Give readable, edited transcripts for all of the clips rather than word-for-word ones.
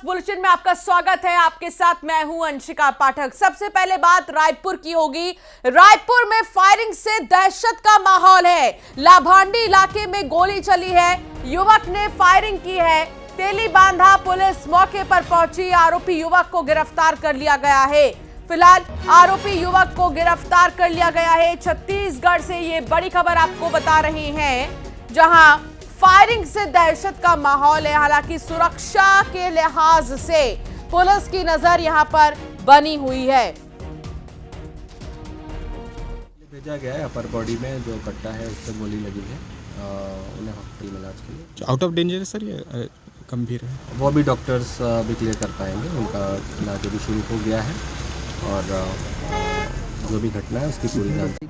खास बुलेटिन में आपका स्वागत है। आपके साथ मैं हूं अंशिका पाठक। सबसे पहले बात रायपुर की होगी। रायपुर में फायरिंग से दहशत का माहौल है। लाभांडी इलाके में गोली चली है, युवक ने फायरिंग की है। तेलीबांधा पुलिस मौके पर पहुंची, आरोपी युवक को गिरफ्तार कर लिया गया है। फिलहाल आरोपी युवक को गिरफ्तार कर लिया गया है। छत्तीसगढ़ से ये बड़ी खबर आपको बता रहे हैं, जहां फायरिंग से दहशत का माहौल है। हालांकि सुरक्षा के लिहाज से पुलिस की नजर यहां पर बनी हुई है। भेजा गया है, अपर बॉडी में जो कट्टा है उससे गोली लगी है, उन्हें हॉस्पिटल में इलाज के लिए। आउट ऑफ डेंजर है सर, ये गंभीर है? वो भी डॉक्टर्स भी क्लियर कर पाएंगे। उनका इलाज अभी शुरू हो गया है और जो भी घटना है उसकी पूरी जानकारी।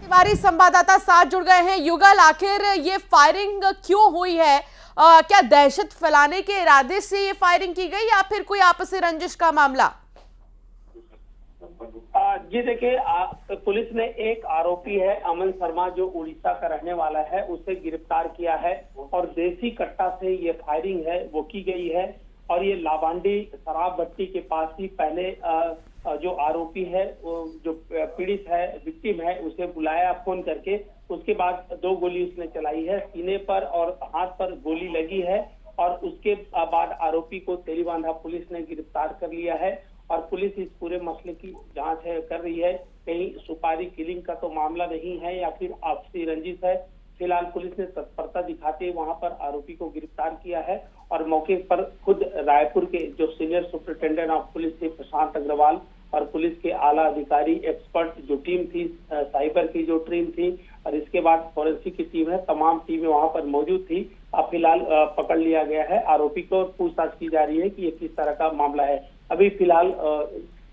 हमारी संवाददाता साथ जुड़ गए हैं। युगल, आखिर ये फायरिंग क्यों हुई है? क्या दहशत फैलाने के इरादे से ये फायरिंग की गई या फिर कोई आपसी रंजिश का मामला? जी देखिए, पुलिस ने एक आरोपी है अमन शर्मा जो उड़ीसा का रहने वाला है, उसे गिरफ्तार किया है और देसी कट्टा से ये फायरिंग है वो की गई है। और ये लाभांडी शराब भट्टी के पास ही पहले जो आरोपी है, जो पीड़ित है, विक्टिम है, उसे बुलाया फोन करके। उसके बाद 2 गोली उसने चलाई है, सीने पर और हाथ पर गोली लगी है। और उसके बाद आरोपी को तेलीबांधा पुलिस ने गिरफ्तार कर लिया है और पुलिस इस पूरे मसले की जांच कर रही है। कहीं सुपारी किलिंग का तो मामला नहीं है या फिर आपसी रंजिश है। फिलहाल पुलिस ने तत्परता दिखाते हुए वहां पर आरोपी को गिरफ्तार किया है और मौके पर खुद रायपुर के जो सीनियर सुपरिटेंडेंट ऑफ पुलिस थे प्रशांत अग्रवाल और पुलिस के आला अधिकारी, एक्सपर्ट जो टीम थी, साइबर की जो टीम थी और इसके बाद फॉरेंसिक की टीम है, तमाम टीमें वहां पर मौजूद थी। अब फिलहाल पकड़ लिया गया है आरोपी को और पूछताछ की जा रही है कि ये किस तरह का मामला है। अभी फिलहाल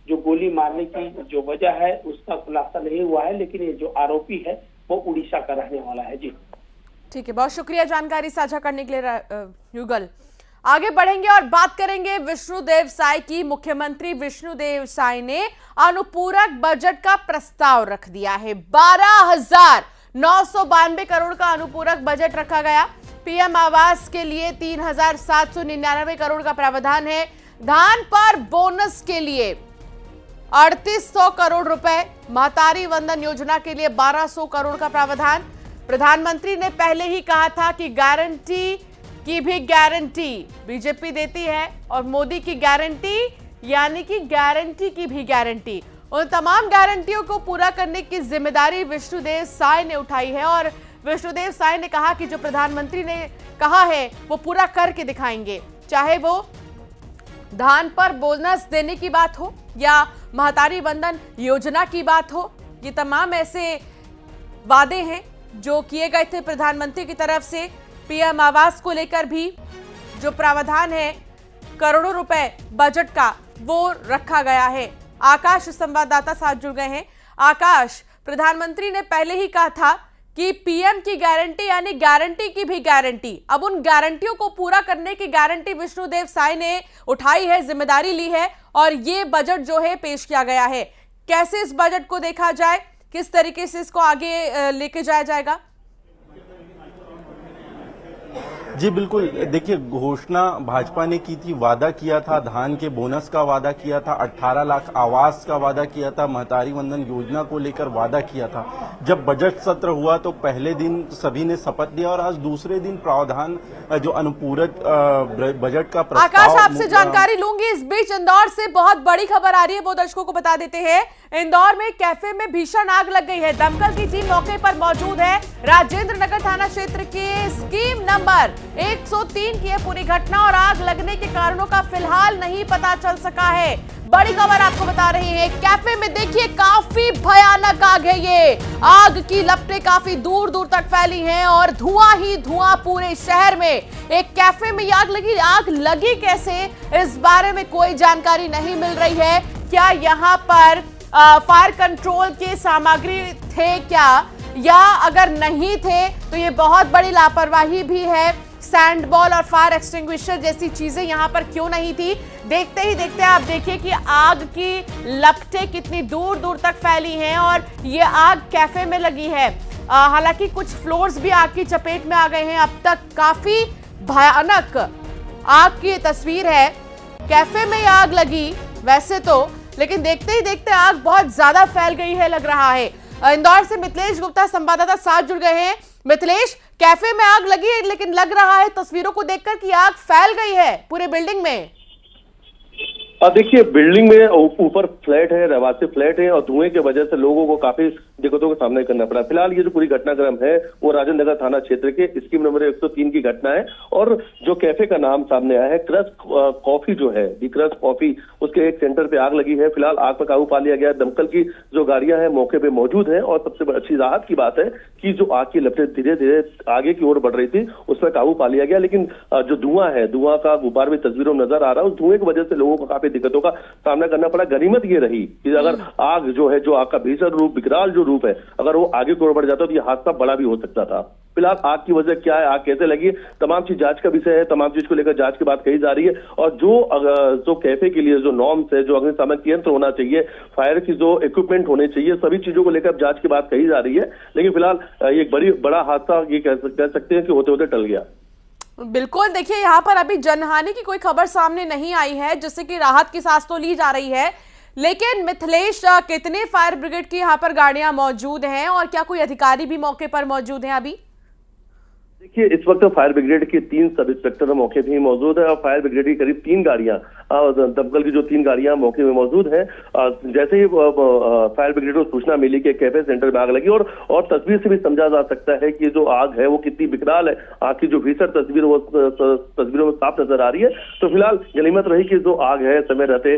जो गोली मारने की जो वजह है उसका खुलासा नहीं हुआ है, लेकिन ये जो आरोपी है वो उड़ीसा का रहने वाला है। जी ठीक है, बहुत शुक्रिया जानकारी साझा करने के लिए युगल। आगे बढ़ेंगे और बात करेंगे विष्णुदेव साय की। मुख्यमंत्री विष्णुदेव साय ने अनुपूरक बजट का प्रस्ताव रख दिया है। 12,992 करोड़ का अनुपूरक बजट रखा गया। पीएम आवास के लिए 3,799 करोड़ का प्रावधान है। धान पर बोनस के लिए 3,800 करोड़ रुपए, महतारी वंदन योजना के लिए 1,200 करोड़ का प्रावधान। प्रधानमंत्री ने पहले ही कहा था कि गारंटी की भी गारंटी बीजेपी देती है और मोदी की गारंटी यानी कि गारंटी की भी गारंटी। उन तमाम गारंटियों को पूरा करने की जिम्मेदारी विष्णुदेव साय ने उठाई है और विष्णुदेव साय ने कहा कि जो प्रधानमंत्री ने कहा है वो पूरा करके दिखाएंगे, चाहे वो धान पर बोनस देने की बात हो या महतारी वंदन योजना की बात हो। ये तमाम ऐसे वादे हैं जो किए गए थे प्रधानमंत्री की तरफ से। पीएम आवास को लेकर भी जो प्रावधान है करोड़ों रुपए बजट का, वो रखा गया है। आकाश संवाददाता साथ जुड़ गए हैं। आकाश, प्रधानमंत्री ने पहले ही कहा था कि पीएम की गारंटी यानी गारंटी की भी गारंटी। अब उन गारंटियों को पूरा करने की गारंटी विष्णुदेव साय ने उठाई है, जिम्मेदारी ली है और ये बजट जो है पेश किया गया है। कैसे इस बजट को देखा जाए, किस तरीके से इसको आगे लेके जाया जाएगा? जी बिल्कुल, देखिए घोषणा भाजपा ने की थी, वादा किया था, धान के बोनस का वादा किया था, 18 लाख आवास का वादा किया था, महतारी वंदन योजना को लेकर वादा किया था। जब बजट सत्र हुआ तो पहले दिन सभी ने शपथ लिया और आज दूसरे दिन प्रावधान जो अनुपूरक बजट का प्रस्ताव। आकाश, आपसे जानकारी लूंगी। इस बीच इंदौर से बहुत बड़ी खबर आ रही है, वो दर्शकों को बता देते हैं। इंदौर में कैफे में भीषण आग लग गई है। दमकल की टीम मौके पर मौजूद है। राजेंद्र नगर थाना क्षेत्र के स्कीम नंबर 103 की है पूरी घटना और आग लगने के कारणों का फिलहाल नहीं पता चल सका है। बड़ी खबर आपको बता रहे हैं। कैफे में देखिए काफी भयानक आग है। ये आग की लपटें काफी दूर दूर तक फैली हैं और धुआं ही धुआं पूरे शहर में। एक कैफे में आग लगी कैसे, इस बारे में कोई जानकारी नहीं मिल रही है। क्या यहाँ पर फायर कंट्रोल के सामग्री थे क्या, या अगर नहीं थे तो ये बहुत बड़ी लापरवाही भी है। सैंड बॉल और फायर एक्सटिंग्विशर जैसी चीजें यहां पर क्यों नहीं थी? देखते ही देखते आप देखिए कि आग की लपटें कितनी दूर दूर तक फैली हैं और ये आग कैफे में लगी है। हालांकि कुछ फ्लोर्स भी आग की चपेट में आ गए हैं। अब तक काफी भयानक आग की ये तस्वीर है। कैफे में ये आग लगी वैसे तो, लेकिन देखते ही देखते आग बहुत ज्यादा फैल गई है लग रहा है। इंदौर से मिथिलेश गुप्ता संवाददाता साथ जुड़ गए हैं। मिथिलेश, कैफे में आग लगी है लेकिन लग रहा है तस्वीरों को देखकर कि आग फैल गई है पूरे बिल्डिंग में। देखिए, बिल्डिंग में ऊपर फ्लैट है, रहवासी फ्लैट है और धुएं की वजह से लोगों को काफी दिक्कतों का सामना करना पड़ा। फिलहाल ये जो पूरी घटनाक्रम है वो राजेंद्र नगर थाना क्षेत्र के स्कीम नंबर 103 की घटना है और जो कैफे का नाम सामने आया है क्रश कॉफी जो है, दी क्रश कॉफी, उसके एक सेंटर पे आग लगी है। फिलहाल आग पर काबू पा लिया गया। दमकल की जो गाड़ियां हैं मौके पे मौजूद है और सबसे अच्छी राहत की बात है कि जो आग की लपटें धीरे धीरे आगे की ओर बढ़ रही थी उस पर काबू पा लिया गया। लेकिन जो धुआं है, धुआं का गुब्बार भी तस्वीरों में नजर आ रहा है। उस धुएं की वजह से लोगों को काफी दिक्कतों का सामना करना पड़ा। गनीमत ये रही कि अगर आग जो है, जो आग का भीषण रूप, विकराल जो रूप है, अगर वो आगे की ओर बढ़ जाता तो ये हादसा बड़ा भी हो सकता था। फिलहाल आग की वजह क्या है, आग कैसे लगी, तमाम चीज जांच का विषय है। तमाम चीज को लेकर जांच की बात कही जा रही है और जो कैफे के लिए जो नॉर्म्स है, जो अग्निशामक यंत्र होना चाहिए, फायर की जो इक्विपमेंट होने चाहिए, सभी चीजों को लेकर जांच की बात कही जा रही है। लेकिन फिलहाल ये बड़ा हादसा ये कह सकते हैं कि होते होते टल गया। बिल्कुल, देखिए यहाँ पर अभी जनहानि की कोई खबर सामने नहीं आई है, जिससे कि राहत की सांस तो ली जा रही है। लेकिन मिथिलेश, कितने फायर ब्रिगेड की यहाँ पर गाड़ियां मौजूद हैं और क्या कोई अधिकारी भी मौके पर मौजूद हैं अभी? देखिए, इस वक्त फायर ब्रिगेड के 3 सब इंस्पेक्टर मौके पे ही मौजूद है और फायर ब्रिगेड की करीब 3 गाड़ियां, दमकल की जो 3 गाड़ियां मौके में मौजूद हैं। जैसे ही फायर ब्रिगेड को सूचना मिली कि कैफे सेंटर में आग लगी और तस्वीर से भी समझा जा सकता है कि जो आग है वो कितनी विकराल है। आग की जो भीषण तस्वीर वो तस्वीरों में साफ नजर आ रही है। तो फिलहाल गनीमत रही कि जो आग है समय रहते,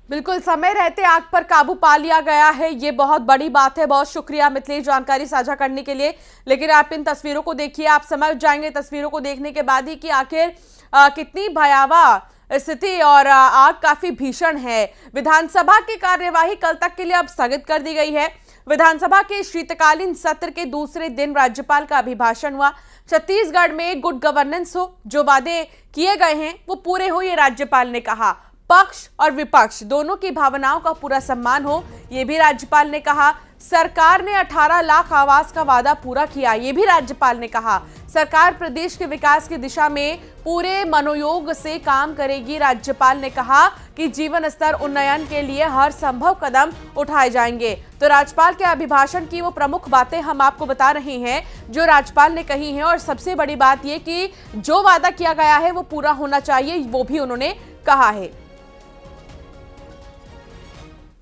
बिल्कुल समय रहते आग पर काबू पा लिया गया है। ये बहुत बड़ी बात है। बहुत शुक्रिया मिथिलेश जानकारी साझा करने के लिए। लेकिन आप इन तस्वीरों को देखिए, आप समझ जाएंगे तस्वीरों को देखने के बाद ही कि आखिर कितनी भयावह स्थिति और आग काफी भीषण है। विधानसभा की कार्यवाही कल तक के लिए अब स्थगित कर दी गई है। विधानसभा के शीतकालीन सत्र के दूसरे दिन राज्यपाल का अभिभाषण हुआ। छत्तीसगढ़ में गुड गवर्नेंस हो, जो वादे किए गए हैं वो पूरे हो, ये राज्यपाल ने कहा। पक्ष और विपक्ष दोनों की भावनाओं का पूरा सम्मान हो, ये भी राज्यपाल ने कहा। सरकार ने 18 लाख आवास का वादा पूरा किया, ये भी राज्यपाल ने कहा। सरकार प्रदेश के विकास की दिशा में पूरे मनोयोग से काम करेगी। राज्यपाल ने कहा कि जीवन स्तर उन्नयन के लिए हर संभव कदम उठाए जाएंगे। तो राज्यपाल के अभिभाषण की वो प्रमुख बातें हम आपको बता रहे हैं जो राज्यपाल ने कही हैं। और सबसे बड़ी बात ये कि जो वादा किया गया है वो पूरा होना चाहिए, वो भी उन्होंने कहा है।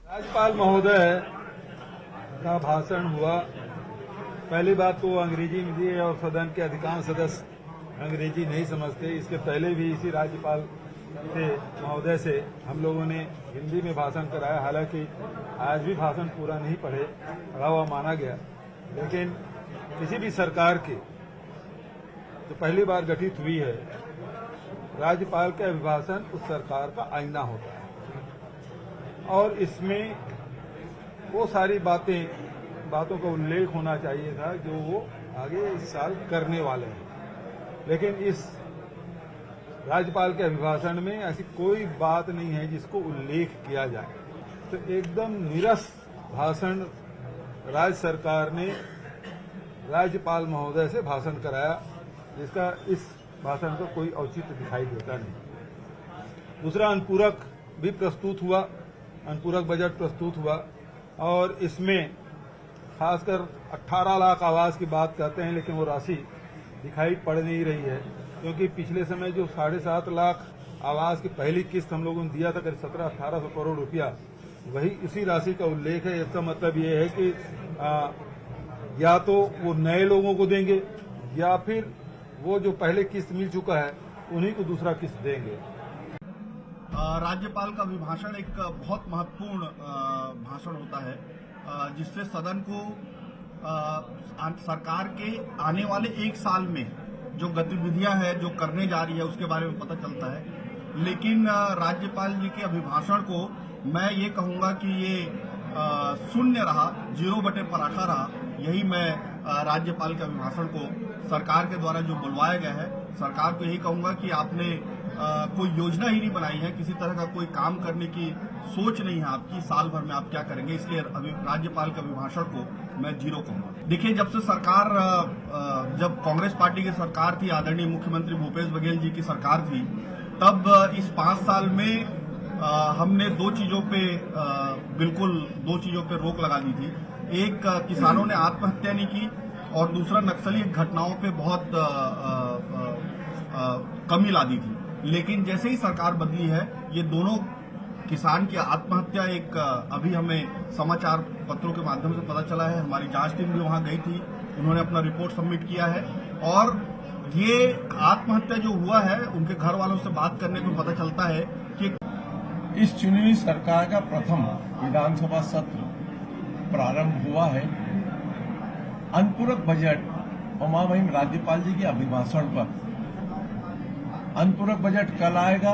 राज्यपाल महोदय का भाषण हुआ। पहली बात तो अंग्रेजी में दिए और सदन के अधिकांश सदस्य अंग्रेजी नहीं समझते। इसके पहले भी इसी राज्यपाल से महोदय से हम लोगों ने हिंदी में भाषण कराया। हालांकि आज भी भाषण पूरा नहीं पढ़ा हुआ माना गया, लेकिन किसी भी सरकार की जो पहली बार गठित हुई है, राज्यपाल का अभिभाषण उस सरकार का आईना होता है और इसमें वो सारी बातों का उल्लेख होना चाहिए था जो वो आगे इस साल करने वाले हैं। लेकिन इस राज्यपाल के अभिभाषण में ऐसी कोई बात नहीं है जिसको उल्लेख किया जाए। तो एकदम निरस भाषण राज्य सरकार ने राज्यपाल महोदय से भाषण कराया, जिसका इस भाषण का कोई औचित्य दिखाई देता नहीं। दूसरा, अनुपूरक भी प्रस्तुत हुआ, अनुपूरक बजट प्रस्तुत हुआ और इसमें खासकर 18 लाख आवास की बात करते हैं, लेकिन वो राशि दिखाई पड़ नहीं रही है, क्योंकि पिछले समय जो 7.5 लाख आवास की पहली किस्त हम लोगों ने दिया था, करीब 1700-1800 करोड़ रुपया, वही इसी राशि का उल्लेख है। इसका मतलब ये है कि या तो वो नए लोगों को देंगे या फिर वो जो पहले किस्त मिल चुका है उन्हीं को दूसरा किस्त देंगे। राज्यपाल का अभिभाषण एक बहुत महत्वपूर्ण भाषण होता है, जिससे सदन को सरकार के आने वाले 1 साल में जो गतिविधियां हैं, जो करने जा रही है, उसके बारे में पता चलता है। लेकिन राज्यपाल जी के अभिभाषण को मैं ये कहूंगा कि ये शून्य रहा, 0 बटे पराठा रहा। यही मैं राज्यपाल के अभिभाषण को सरकार के द्वारा जो बुलवाया गया है, सरकार को यही कहूंगा कि आपने कोई योजना ही नहीं बनाई है, किसी तरह का कोई काम करने की सोच नहीं है आपकी, साल भर में आप क्या करेंगे, इसलिए अभी राज्यपाल के अभिभाषण को मैं 0 कहूंगा। देखिए, जब से सरकार जब कांग्रेस पार्टी की सरकार थी, आदरणीय मुख्यमंत्री भूपेश बघेल जी की सरकार थी, तब इस 5 साल में हमने दो चीजों पे रोक लगा दी थी। एक, किसानों ने आत्महत्या नहीं की, और दूसरा, नक्सली घटनाओं पे बहुत कमी ला दी थी। लेकिन जैसे ही सरकार बदली है, ये दोनों, किसान की आत्महत्या एक अभी हमें समाचार पत्रों के माध्यम से पता चला है, हमारी जांच टीम भी वहां गई थी, उन्होंने अपना रिपोर्ट सबमिट किया है, और ये आत्महत्या जो हुआ है, उनके घर वालों से बात करने पर पता चलता है कि इस चुनी हुई सरकार का प्रथम विधानसभा सत्र प्रारंभ हुआ है अनुपूरक बजट और महामहिम राज्यपाल जी के अभिभाषण पर। अनुपूरक बजट कल आएगा,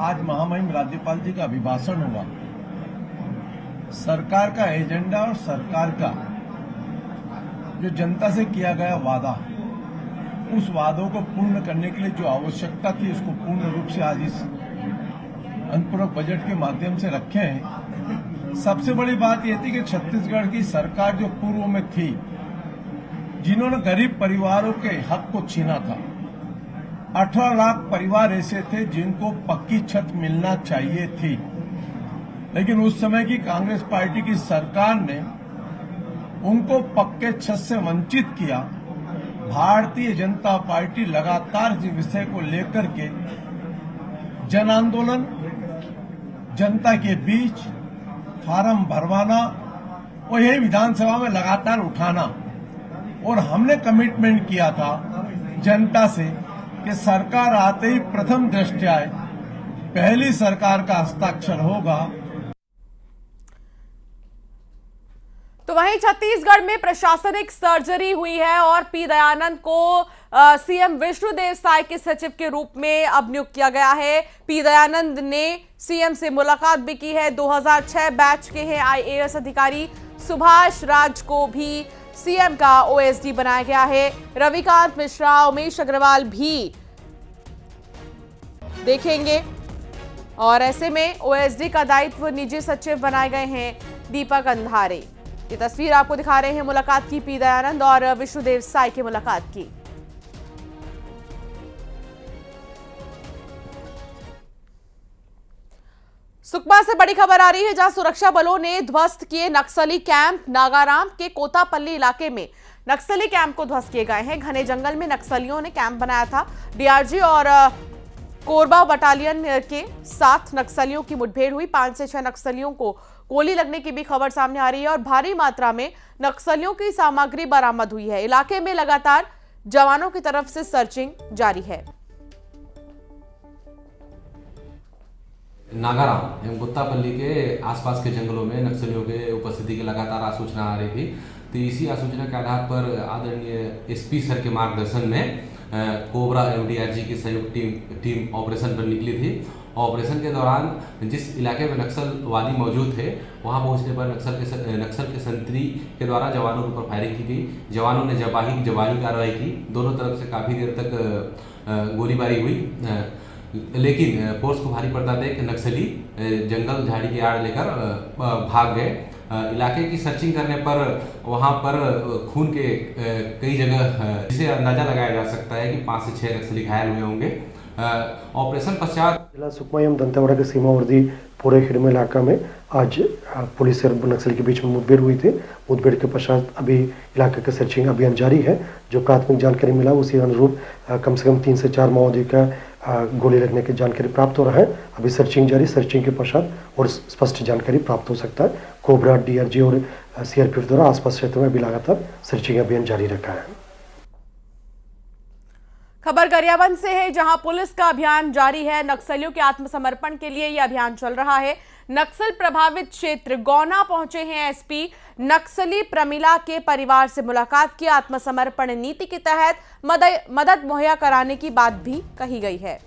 आज महामहिम राज्यपाल जी का अभिभाषण होगा। सरकार का एजेंडा और सरकार का जो जनता से किया गया वादा, उस वादों को पूर्ण करने के लिए जो आवश्यकता थी, उसको पूर्ण रूप से आज इस अनुपूरक बजट के माध्यम से रखे हैं। सबसे बड़ी बात यह थी कि छत्तीसगढ़ की सरकार जो पूर्व में थी, जिन्होंने गरीब परिवारों के हक को छीना था, 18 लाख परिवार ऐसे थे जिनको पक्की छत मिलना चाहिए थी, लेकिन उस समय की कांग्रेस पार्टी की सरकार ने उनको पक्के छत से वंचित किया। भारतीय जनता पार्टी लगातार इस विषय को लेकर के जन आंदोलन, जनता के बीच फार्म भरवाना और यही विधानसभा में लगातार उठाना, और हमने कमिटमेंट किया था जनता से कि सरकार आते ही प्रथम दृष्टया पहली सरकार का हस्ताक्षर होगा। तो वहीं छत्तीसगढ़ में प्रशासनिक सर्जरी हुई है और पी दयानंद को सीएम विष्णुदेव साय के सचिव के रूप में अब नियुक्त किया गया है। पी दयानंद ने सीएम से मुलाकात भी की है। 2006 बैच के हैं आईएएस अधिकारी सुभाष राज को भी सीएम का ओएसडी बनाया गया है। रविकांत मिश्रा, उमेश अग्रवाल भी देखेंगे, और ऐसे में ओएसडी का दायित्व निजी सचिव बनाए गए हैं दीपक अंधारे। ये तस्वीर आपको दिखा रहे हैं मुलाकात की, पी दयानंद और विष्णुदेव साय की मुलाकात की। सुकमा से बड़ी खबर आ रही है, जहां सुरक्षा बलों ने ध्वस्त किए नक्सली कैंप। नागाराम के कोतापल्ली इलाके में नक्सली कैंप को ध्वस्त किए गए हैं। घने जंगल में नक्सलियों ने कैंप बनाया था। डीआरजी और कोरबा बटालियन के साथ नक्सलियों की मुठभेड़ हुई। 5 से 6 नक्सलियों को गोली लगने की भी खबर सामने आ रही है और भारी मात्रा में नक्सलियों की सामग्री बरामद हुई है। इलाके में लगातार जवानों की तरफ से सर्चिंग जारी है। नागाराम एवं गुत्तापल्ली के आसपास के जंगलों में नक्सलियों के उपस्थिति की लगातार आसूचना आ रही थी। तो इसी आसूचना के आधार पर आदरणीय एसपी सर के मार्गदर्शन में कोबरा एवं डीआरजी की संयुक्त टीम ऑपरेशन पर निकली थी। ऑपरेशन के दौरान जिस इलाके में नक्सलवादी मौजूद थे, वहां पहुंचने पर नक्सल के संतरी के द्वारा जवानों के ऊपर फायरिंग की गई। जवानों ने जवाही कार्रवाई की। दोनों तरफ से काफ़ी देर तक गोलीबारी हुई, लेकिन फोर्स को भारी पड़ता देख नक्सली जंगल झाड़ी की आड़ लेकर भाग गए। इलाके की सर्चिंग करने पर वहां पर खून के कई जगह, जिसे अंदाजा लगाया जा सकता है कि 5 से 6 नक्सली घायल हुए होंगे। ऑपरेशन पश्चात जिला सुकमा एवं दंतेवाड़ा के सीमावर्ती पूरे खिड़मे इलाका में आज पुलिस और नक्सली के बीच में मुठभेड़ हुई थी। मुठभेड़ के पश्चात अभी इलाके का सर्चिंग अभियान जारी है। जो प्राथमिक जानकारी मिला उसी अनुरूप कम से कम 3 से 4 माओवादी का गोली लगने की जानकारी प्राप्त हो रहा है। अभी सर्चिंग जारी, सर्चिंग के पश्चात और स्पष्ट जानकारी प्राप्त हो सकता है। कोबरा, डीआरजी और सीआरपीएफ द्वारा आसपास क्षेत्र में अभी लगातार सर्चिंग अभियान जारी रखा है। खबर गरियाबंद से है, जहां पुलिस का अभियान जारी है। नक्सलियों के आत्मसमर्पण के लिए यह अभियान चल रहा है। नक्सल प्रभावित क्षेत्र गौना पहुंचे हैं एसपी। नक्सली प्रमिला के परिवार से मुलाकात की। आत्मसमर्पण नीति के तहत मदद मुहैया कराने की बात भी कही गई है।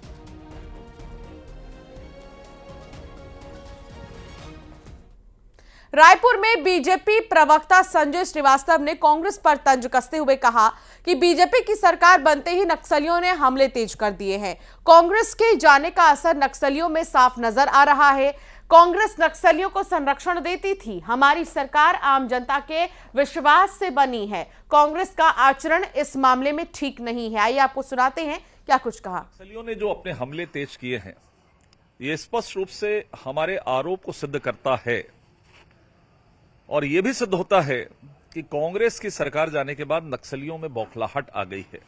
रायपुर में बीजेपी प्रवक्ता संजय श्रीवास्तव ने कांग्रेस पर तंज कसते हुए कहा कि बीजेपी की सरकार बनते ही नक्सलियों ने हमले तेज कर दिए हैं। कांग्रेस के जाने का असर नक्सलियों में साफ नजर आ रहा है। कांग्रेस नक्सलियों को संरक्षण देती थी। हमारी सरकार आम जनता के विश्वास से बनी है। कांग्रेस का आचरण इस मामले में ठीक नहीं है। आइए आपको सुनाते हैं क्या कुछ कहा। नक्सलियों ने जो अपने हमले तेज किए हैं, ये स्पष्ट रूप से हमारे आरोप को सिद्ध करता है और यह भी सिद्ध होता है कि कांग्रेस की सरकार जाने के बाद नक्सलियों में बौखलाहट आ गई है।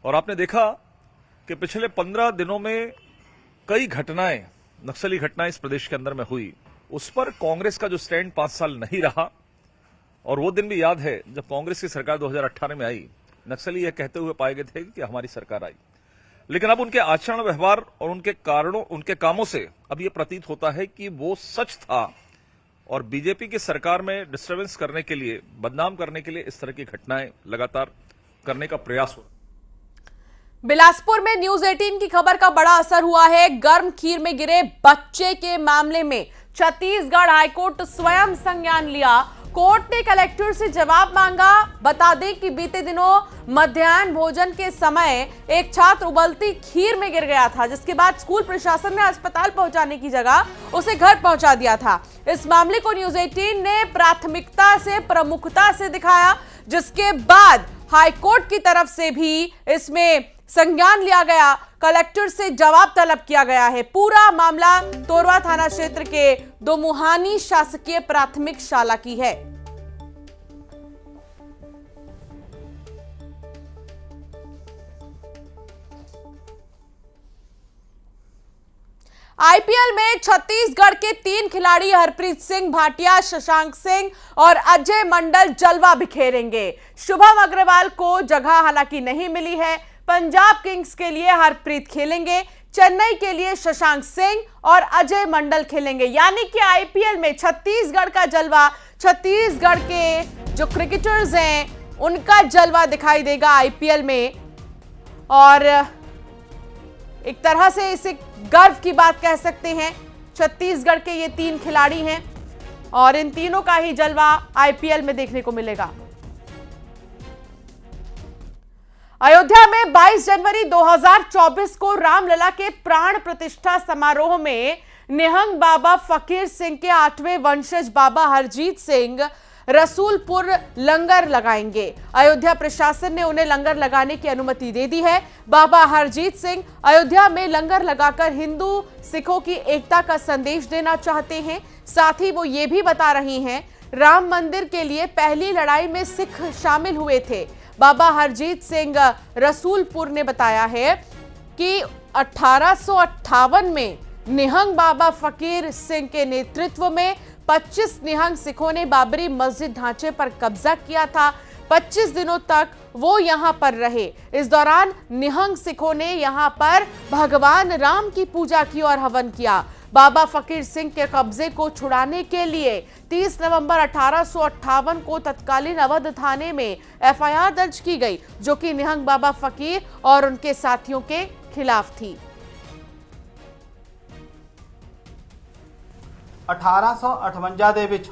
और आपने देखा कि पिछले 15 दिनों में कई घटनाएं, नक्सली घटनाएं इस प्रदेश के अंदर में हुई। उस पर कांग्रेस का जो स्टैंड 5 साल नहीं रहा, और वो दिन भी याद है जब कांग्रेस की सरकार 2018 में आई, नक्सली यह कहते हुए पाए गए थे कि हमारी सरकार आई। लेकिन अब उनके आचरण व्यवहार और उनके कारणों, उनके कामों से अब यह प्रतीत होता है कि वो सच था और बीजेपी की सरकार में डिस्टर्बेंस करने के लिए, बदनाम करने के लिए इस तरह की घटनाएं लगातार करने का प्रयास हो। बिलासपुर में न्यूज 18 की खबर का बड़ा असर हुआ है। गर्म खीर में गिरे बच्चे के मामले में छत्तीसगढ़ हाईकोर्ट स्वयं संज्ञान लिया। कोर्ट ने कलेक्टर से जवाब मांगा। बता दें कि बीते दिनों मध्याह्न भोजन के समय एक छात्र उबलती खीर में गिर गया था, जिसके बाद स्कूल प्रशासन ने अस्पताल पहुंचाने की जगह उसे घर पहुंचा दिया था। इस मामले को न्यूज 18 ने प्राथमिकता से, प्रमुखता से दिखाया, जिसके बाद हाईकोर्ट की तरफ से भी इसमें संज्ञान लिया गया। कलेक्टर से जवाब तलब किया गया है। पूरा मामला तोरवा थाना क्षेत्र के दोमुहानी शासकीय प्राथमिक शाला की है। आईपीएल में छत्तीसगढ़ के 3 खिलाड़ी हरप्रीत सिंह भाटिया, शशांक सिंह और अजय मंडल जलवा बिखेरेंगे। शुभम अग्रवाल को जगह हालांकि नहीं मिली है। पंजाब किंग्स के लिए हरप्रीत खेलेंगे, चेन्नई के लिए शशांक सिंह और अजय मंडल खेलेंगे। यानी कि आईपीएल में छत्तीसगढ़ का जलवा, छत्तीसगढ़ के जो क्रिकेटर्स हैं उनका जलवा दिखाई देगा आईपीएल में। और एक तरह से इसे गर्व की बात कह सकते हैं। छत्तीसगढ़ के ये 3 खिलाड़ी हैं और इन तीनों का ही जलवा आईपीएल में देखने को मिलेगा। अयोध्या में 22 जनवरी 2024 को रामलला के प्राण प्रतिष्ठा समारोह में निहंग बाबा फकीर सिंह के 8वें वंशज बाबा हरजीत सिंह रसूलपुर लंगर लगाएंगे। अयोध्या प्रशासन ने उन्हें लंगर लगाने की अनुमति दे दी है। बाबा हरजीत सिंह अयोध्या में लंगर लगाकर हिंदू सिखों की एकता का संदेश देना चाहते हैं। साथ ही वो ये भी बता रही हैं, राम मंदिर के लिए पहली लड़ाई में सिख शामिल हुए थे। बाबा हरजीत सिंह रसूलपुर ने बताया है कि 1858 में निहंग बाबा फकीर सिंह के नेतृत्व में 25 निहंग सिखों ने बाबरी मस्जिद ढांचे पर कब्जा किया था। 25 दिनों तक वो यहां पर रहे। इस दौरान निहंग सिखों ने यहां पर भगवान राम की पूजा की और हवन किया। बाबा फकीर सिंह के कब्जे को छुड़ाने के लिए 30 नवंबर 1858 को तत्कालीन अवध थाने में एफआईआर दर्ज की गई, जो कि निहंग बाबा फकीर और उनके साथियों के खिलाफ थी। 1858 ਦੇ ਵਿੱਚ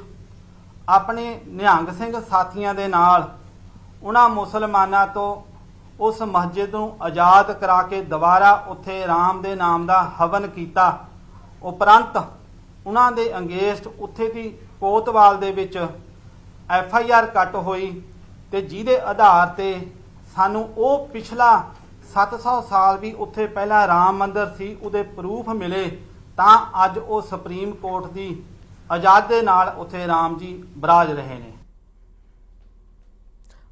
ਆਪਣੇ ਨਿਹੰਗ ਸਿੰਘ ਸਾਥੀਆਂ ਦੇ ਨਾਲ ਉਹਨਾਂ ਮੁਸਲਮਾਨਾਂ ਤੋਂ ਉਸ ਮਸਜਿਦ ਨੂੰ ਆਜ਼ਾਦ ਕਰਾ ਕੇ ਦੁਬਾਰਾ ਉੱਥੇ ਰਾਮ ਦੇ ਨਾਮ ਦਾ ਹਵਨ ਕੀਤਾ। ਉਪਰੰਤ ਉਹਨਾਂ ਦੇ ਅੰਗੇਸਟ ਉੱਥੇ ਦੀ ਕੋਤਵਾਲ ਦੇ ਵਿੱਚ ਐਫਆਈਆਰ ਕੱਟ ਹੋਈ ਤੇ ਜਿਹਦੇ ਆਧਾਰ ਤੇ ਸਾਨੂੰ ਉਹ ਪਿਛਲਾ 700 ਸਾਲ ਵੀ ਉੱਥੇ ਪਹਿਲਾਂ ਰਾਮ ਮੰਦਿਰ ਸੀ ਉਹਦੇ ਪ੍ਰੂਫ ਮਿਲੇ। ਤਾਂ ਅੱਜ ਉਹ ਸੁਪਰੀਮ ਕੋਰਟ ਦੀ आजादी नाल उथे राम जी बराज रहे ने।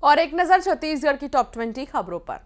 और एक नजर छत्तीसगढ़ की टॉप 20 खबरों पर।